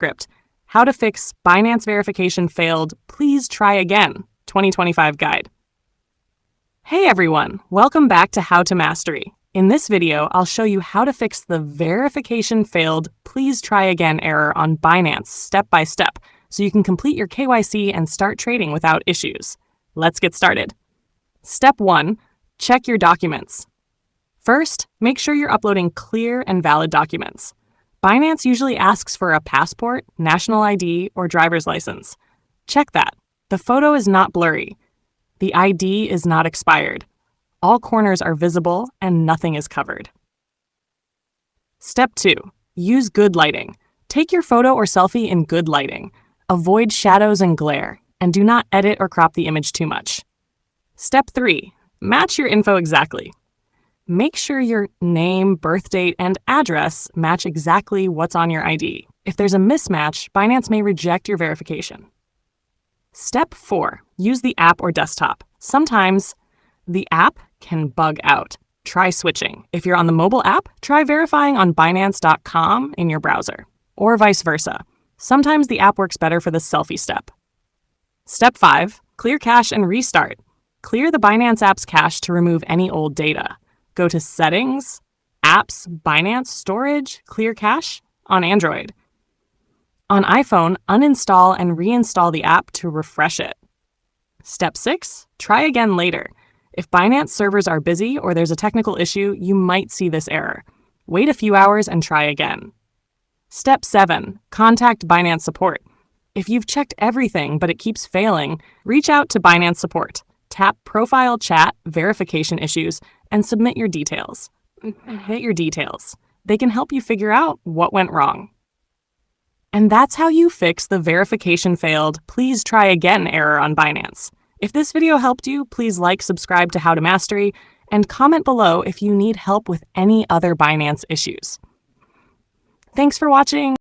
Script. How to fix Binance verification failed. Please try again. 2025 guide. Hey everyone, welcome back to How to Mastery. In this video, I'll show you how to fix the verification failed. Please try again error on Binance step by step, so you can complete your KYC and start trading without issues. Let's get started. Step 1. Check your documents. First, make sure you're uploading clear and valid documents. Binance usually asks for a passport, national ID, or driver's license. Check that. The photo is not blurry. The ID is not expired. All corners are visible and nothing is covered. Step 2. Use good lighting. Take your photo or selfie in good lighting. Avoid shadows and glare, and do not edit or crop the image too much. Step 3. Match your info exactly. Make sure your name, birth date, and address match exactly what's on your ID. If there's a mismatch, Binance may reject your verification. Step 4. Use the app or desktop. Sometimes the app can bug out. Try switching. If you're on the mobile app, try verifying on Binance.com in your browser, or vice versa. Sometimes the app works better for the selfie step. Step 5. Clear cache and restart. Clear the Binance app's cache to remove any old data. Go to Settings, Apps, Binance, Storage, Clear Cache on Android. On iPhone, uninstall and reinstall the app to refresh it. Step 6. Try again later. If Binance servers are busy or there's a technical issue, you might see this error. Wait a few hours and try again. Step 7. Contact Binance support. If you've checked everything but it keeps failing, reach out to Binance support. Tap Profile Chat, Verification Issues, and submit your details. Hit your details. They can help you figure out what went wrong. And that's how you fix the verification failed, please try again error on Binance. If this video helped you, please like, subscribe to How to Mastery, and comment below if you need help with any other Binance issues. Thanks for watching.